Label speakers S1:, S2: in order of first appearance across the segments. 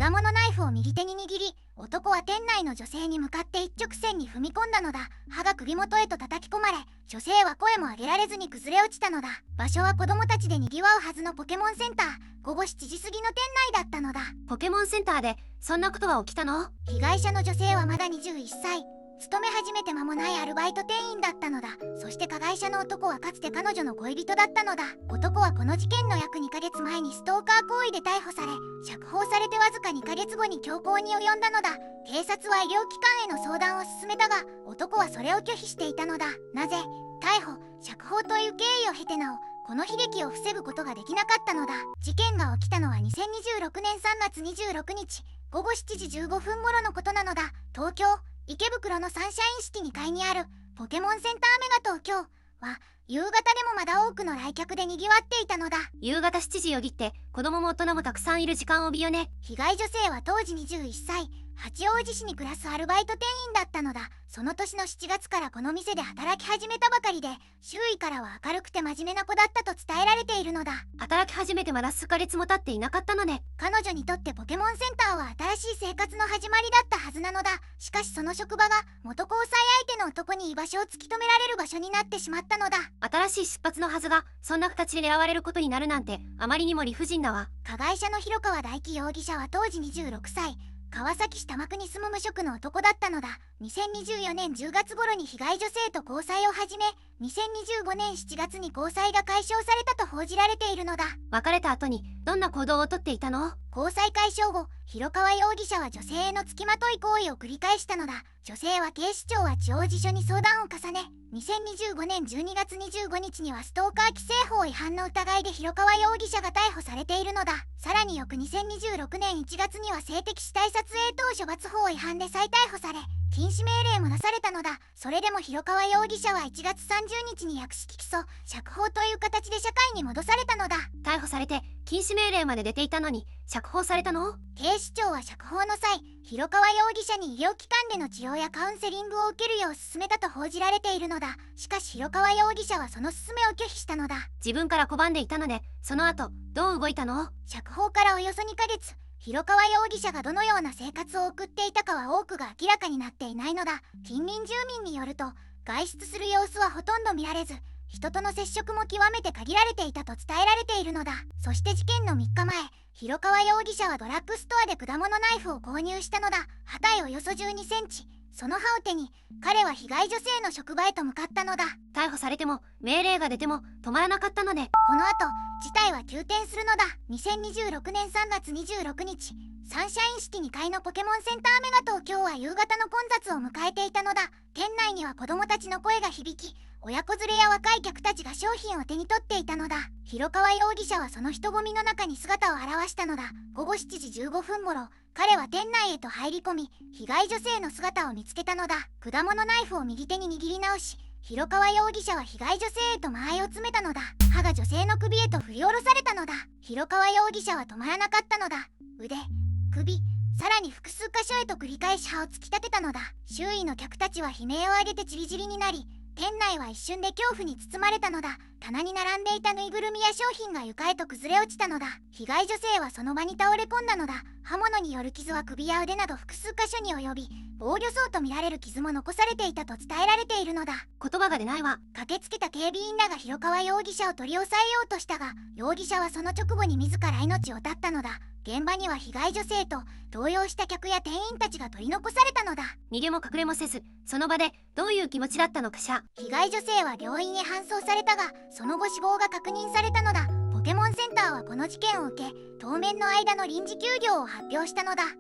S1: 果物ナイフを右手に握り、男は店内の女性に向かって一直線に踏み込んだのだ。歯が首元へと叩き込まれ、女性は声も上げられずに崩れ落ちたのだ。場所は子供たちで賑わうはずのポケモンセンター。午後7時過ぎの店内だったのだ。
S2: ポケモンセンターでそんなことは起きたの？
S1: 被害者の女性はまだ21歳。勤め始めて間もないアルバイト店員だったのだ。そして加害者の男はかつて彼女の恋人だったのだ。男はこの事件の約2ヶ月前にストーカー行為で逮捕され、釈放されてわずか2ヶ月後に凶行に及んだのだ。警察は医療機関への相談を進めたが、男はそれを拒否していたのだ。なぜ？逮捕、釈放という経緯を経てなお、この悲劇を防ぐことができなかったのだ。事件が起きたのは2026年3月26日午後7時15分頃のことなのだ。東京池袋のサンシャインシティ2階にあるポケモンセンターメガ東京は夕方でもまだ多くの来客で賑わっていたのだ。
S2: 夕方7時よぎって子供も大人もたくさんいる時間帯よね。
S1: 被害女性は当時21歳、八王子市に暮らすアルバイト店員だったのだ。その年の7月からこの店で働き始めたばかりで、周囲からは明るくて真面目な子だったと伝えられているのだ。
S2: 働き始めてまだ数ヶ月も経っていなかったのね。
S1: 彼女にとってポケモンセンターは新しい生活の始まりだったはずなのだ。しかしその職場が元交際相手の男に居場所を突き止められる場所になってしまったのだ。
S2: 新しい出発のはずがそんな形で狙われることになるなんてあまりにも理不尽だわ。
S1: 加害者の広川大樹容疑者は当時26歳、川崎市多摩区に住む無職の男だったのだ。2024年10月頃に被害女性と交際を始め、2025年7月に交際が解消されたと報じられているのだ。
S2: 別れた後にどんな行動をとっていたの？
S1: 交際解消後、広川容疑者は女性への付きまとい行為を繰り返したのだ。女性は警視庁八王子署に相談を重ね、2025年12月25日にはストーカー規制法違反の疑いで広川容疑者が逮捕されているのだ。さらに翌2026年1月には性的死体撮影等処罰法違反で再逮捕され、禁止命令も出されたのだ。それでも広川容疑者は1月30日に略式起訴、釈放という形で社会に戻されたのだ。
S2: 逮捕されて禁止命令まで出ていたのに釈放されたの？
S1: 警視庁は釈放の際、広川容疑者に医療機関での治療やカウンセリングを受けるよう勧めたと報じられているのだ。しかし広川容疑者はその勧めを拒否したのだ。
S2: 自分から拒んでいたので、その後どう動いたの？
S1: 釈放からおよそ2ヶ月、広川容疑者がどのような生活を送っていたかは多くが明らかになっていないのだ。近隣住民によると、外出する様子はほとんど見られず、人との接触も極めて限られていたと伝えられているのだ。そして事件の3日前、広川容疑者はドラッグストアで果物ナイフを購入したのだ。刃体およそ12センチ。その刃を手に彼は被害女性の職場へと向かったのだ。
S2: 逮捕されても命令が出ても止まらなかったのね。
S1: この後事態は急転するのだ。2026年3月26日、サンシャインシティ2階のポケモンセンターメガ東京は夕方の混雑を迎えていたのだ。店内には子供たちの声が響き、親子連れや若い客たちが商品を手に取っていたのだ。広川容疑者はその人混みの中に姿を現したのだ。午後7時15分頃、彼は店内へと入り込み、被害女性の姿を見つけたのだ。果物ナイフを右手に握り直し、広川容疑者は被害女性へと間合いを詰めたのだ。刃が女性の首へと振り下ろされたのだ。広川容疑者は止まらなかったのだ。腕、首、さらに複数箇所へと繰り返し刃を突き立てたのだ。周囲の客たちは悲鳴を上げてチリチリになり、店内は一瞬で恐怖に包まれたのだ。棚に並んでいたぬいぐるみや商品が床へと崩れ落ちたのだ。被害女性はその場に倒れ込んだのだ。刃物による傷は首や腕など複数箇所に及び、防御創とみられる傷も残されていたと伝えられているのだ。
S2: 言葉が出ないわ。
S1: 駆けつけた警備員らが広川容疑者を取り押さえようとしたが、容疑者はその直後に自ら命を絶ったのだ。現場には被害女性と動揺した客や店員たちが取り残されたのだ。
S2: 逃げも隠れもせず、その場でどういう気持ちだったのかしら。
S1: 被害女性は病院へ搬送されたが、その後死亡が確認されたのだ。ポケモンセンターはこの事件を受け、当面の間の臨時休業を発表したのだ。警視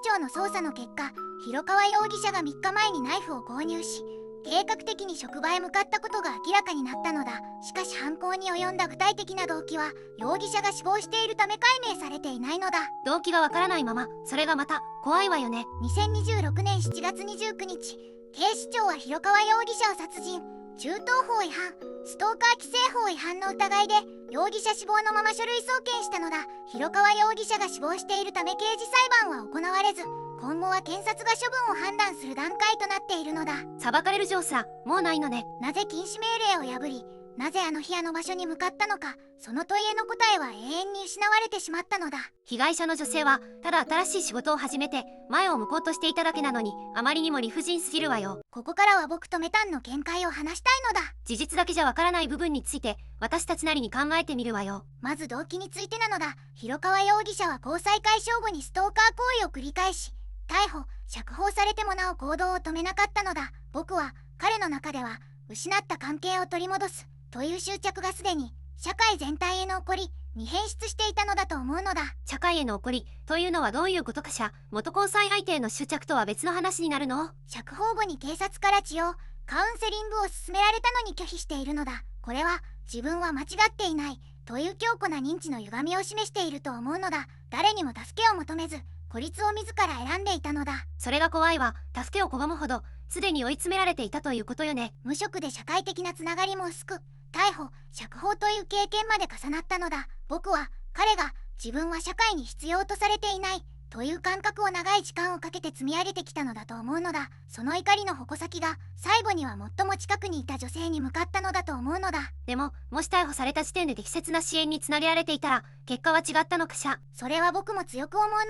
S1: 庁の捜査の結果、広川容疑者が3日前にナイフを購入し、計画的に職場へ向かったことが明らかになったのだ。しかし犯行に及んだ具体的な動機は容疑者が死亡しているため解明されていないのだ。
S2: 動機がわからないまま、それがまた怖いわよね。
S1: 2026年7月29日、警視庁は広川容疑者を殺人、銃刀法違反、ストーカー規制法違反の疑いで容疑者死亡のまま書類送検したのだ。広川容疑者が死亡しているため刑事裁判は行われず、今後は検察が処分を判断する段階となっているのだ。
S2: 裁かれる上さもうないのね。
S1: なぜ禁止命令を破りなぜあの日あの場所に向かったのか、その問いへの答えは永遠に失われてしまったのだ。
S2: 被害者の女性はただ新しい仕事を始めて前を向こうとしていただけなのに、あまりにも理不尽すぎるわよ。
S1: ここからは僕とメタンの見解を話したいのだ。
S2: 事実だけじゃわからない部分について私たちなりに考えてみるわよ。
S1: まず動機についてなのだ。広川容疑者は交際解消後にストーカー行為を繰り返し、逮捕釈放されてもなお行動を止めなかったのだ。僕は彼の中では失った関係を取り戻すという執着がすでに社会全体への怒りに変質していたのだと思うのだ。
S2: 社会への怒りというのはどういうことかしら。元交際相手への執着とは別の話になるの？
S1: 釈放後に警察から治療カウンセリングを勧められたのに拒否しているのだ。これは自分は間違っていないという強固な認知の歪みを示していると思うのだ。誰にも助けを求めず孤立を自ら選んでいたのだ。
S2: それが怖いわ。助けを拒むほどすでに追い詰められていたということよね。
S1: 無職で社会的なつながりも薄く、逮捕釈放という経験まで重なったのだ。僕は彼が自分は社会に必要とされていないという感覚を長い時間をかけて積み上げてきたのだと思うのだ。その怒りの矛先が最後には最も近くにいた女性に向かったのだと思うのだ。
S2: でももし逮捕された時点で適切な支援につなげられていたら結果は違ったのかしら。
S1: それは僕も強く思うのだ。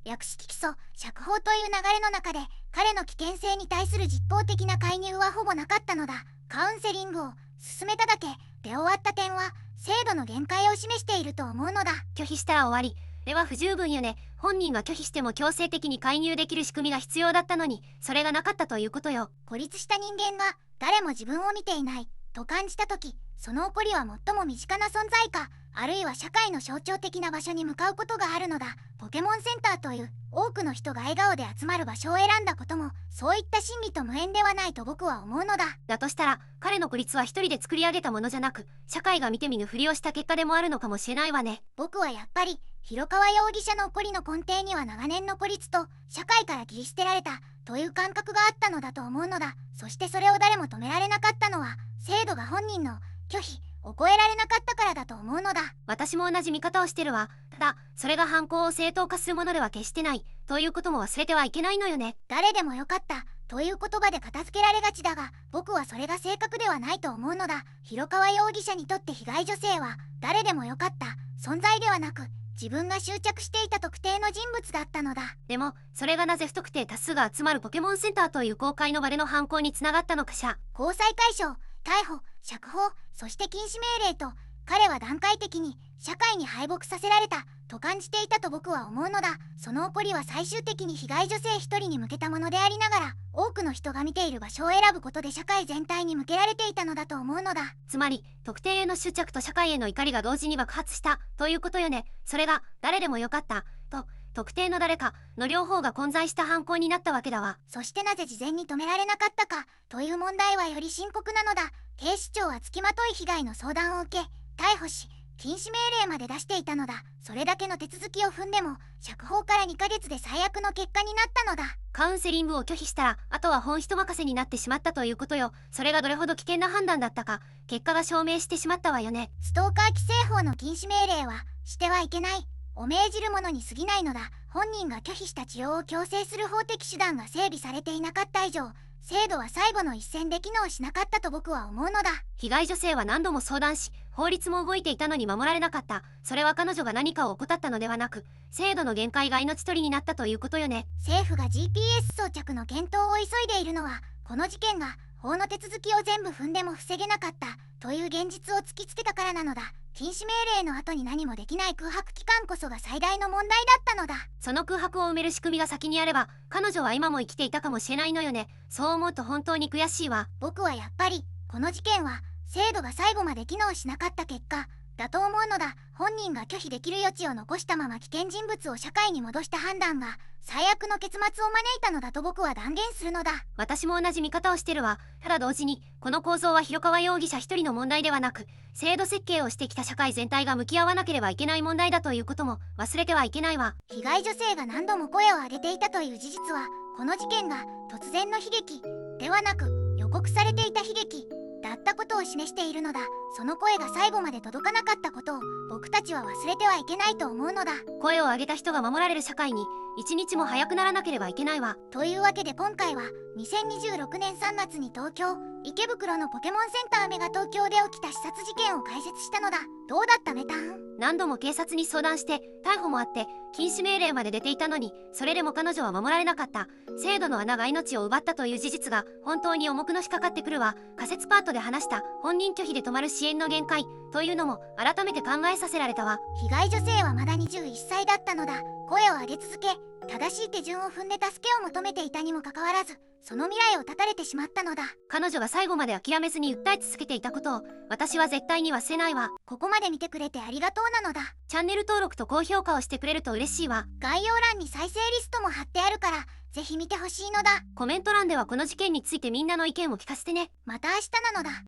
S1: 略式起訴釈放という流れの中で彼の危険性に対する実効的な介入はほぼなかったのだ。カウンセリングを進めただけで終わった点は制度の限界を示していると思うのだ。
S2: 拒否したら終わりでは不十分よね。本人が拒否しても強制的に介入できる仕組みが必要だったのにそれがなかったということよ。
S1: 孤立した人間が誰も自分を見ていないと感じた時、その怒りは最も身近な存在かあるいは社会の象徴的な場所に向かうことがあるのだ。ポケモンセンターという多くの人が笑顔で集まる場所を選んだこともそういった心理と無縁ではないと僕は思うのだ。
S2: だとしたら彼の孤立は一人で作り上げたものじゃなく社会が見て見ぬふりをした結果でもあるのかもしれないわね。
S1: 僕はやっぱり広川容疑者の怒りの根底には長年の孤立と社会から切り捨てられたという感覚があったのだと思うのだ。そしてそれを誰も止められなかったのは制度が本人の拒否を超えられなかったからだと思うのだ。
S2: 私も同じ見方をしてるわ。ただそれが犯行を正当化するものでは決してないということも忘れてはいけないのよね。
S1: 誰でもよかったという言葉で片付けられがちだが僕はそれが正確ではないと思うのだ。広川容疑者にとって被害女性は誰でもよかった存在ではなく自分が執着していた特定の人物だったのだ。
S2: でもそれがなぜ不特定多数が集まるポケモンセンターという公開の場での犯行につながったのかしら。
S1: 交際解消逮捕釈放そして禁止命令と彼は段階的に社会に敗北させられたと感じていたと僕は思うのだ。その怒りは最終的に被害女性一人に向けたものでありながら多くの人が見ている場所を選ぶことで社会全体に向けられていたのだと思うのだ。
S2: つまり特定への執着と社会への怒りが同時に爆発したということよね。それが誰でもよかったと特定の誰かの両方が混在した犯行になったわけだわ。
S1: そしてなぜ事前に止められなかったかという問題はより深刻なのだ。警視庁はつきまとい被害の相談を受け逮捕し禁止命令まで出していたのだ。それだけの手続きを踏んでも釈放から2ヶ月で最悪の結果になったのだ。
S2: カウンセリングを拒否したらあとは本人任せになってしまったということよ。それがどれほど危険な判断だったか結果が証明してしまったわよね。
S1: ストーカー規制法の禁止命令はしてはいけないを命じるものに過ぎないのだ。本人が拒否した治療を強制する法的手段が整備されていなかった以上制度は最後の一線で機能しなかったと僕は思うのだ。
S2: 被害女性は何度も相談し法律も動いていたのに守られなかった。それは彼女が何かを怠ったのではなく制度の限界が命取りになったということよね。
S1: 政府が GPS 装着の検討を急いでいるのはこの事件が法の手続きを全部踏んでも防げなかったという現実を突きつけたからなのだ。禁止命令の後に何もできない空白期間こそが最大の問題だったのだ。
S2: その空白を埋める仕組みが先にあれば彼女は今も生きていたかもしれないのよね。そう思うと本当に悔しいわ。
S1: 僕はやっぱりこの事件は制度が最後まで機能しなかった結果だと思うのだ。本人が拒否できる余地を残したまま危険人物を社会に戻した判断が最悪の結末を招いたのだと僕は断言するのだ。
S2: 私も同じ見方をしてるわ。ただ同時にこの構造は広川容疑者一人の問題ではなく制度設計をしてきた社会全体が向き合わなければいけない問題だということも忘れてはいけないわ。
S1: 被害女性が何度も声を上げていたという事実はこの事件が突然の悲劇ではなく予告されていた悲劇だったことを示しているのだ。その声が最後まで届かなかったことを僕たちは忘れてはいけないと思うのだ。
S2: 声を上げた人が守られる社会に一日も早くならなければいけないわ。
S1: というわけで今回は2026年3月に東京池袋のポケモンセンターメガ東京で起きた刺殺事件を解説したのだ。どうだったメタン？
S2: 何度も警察に相談して逮捕もあって禁止命令まで出ていたのに、それでも彼女は守られなかった。制度の穴が命を奪ったという事実が本当に重くのしかかってくるわ。仮説パートで話した本人拒否で止まる支援の限界というのも改めて考えさせられたわ。
S1: 被害女性はまだ21歳だったのだ。声を上げ続け、正しい手順を踏んで助けを求めていたにもかかわらず、その未来を絶たれてしまったのだ。
S2: 彼女が最後まで諦めずに訴え続けていたことを私は絶対に忘れないわ。
S1: ここまで見てくれてありがとうなのだ。
S2: チャンネル登録と高評価をしてくれると嬉しいわ。
S1: 概要欄に再生リストも貼ってあるから、ぜひ見てほしいのだ。
S2: コメント欄ではこの事件についてみんなの意見を聞かせてね。
S1: また明日なのだ。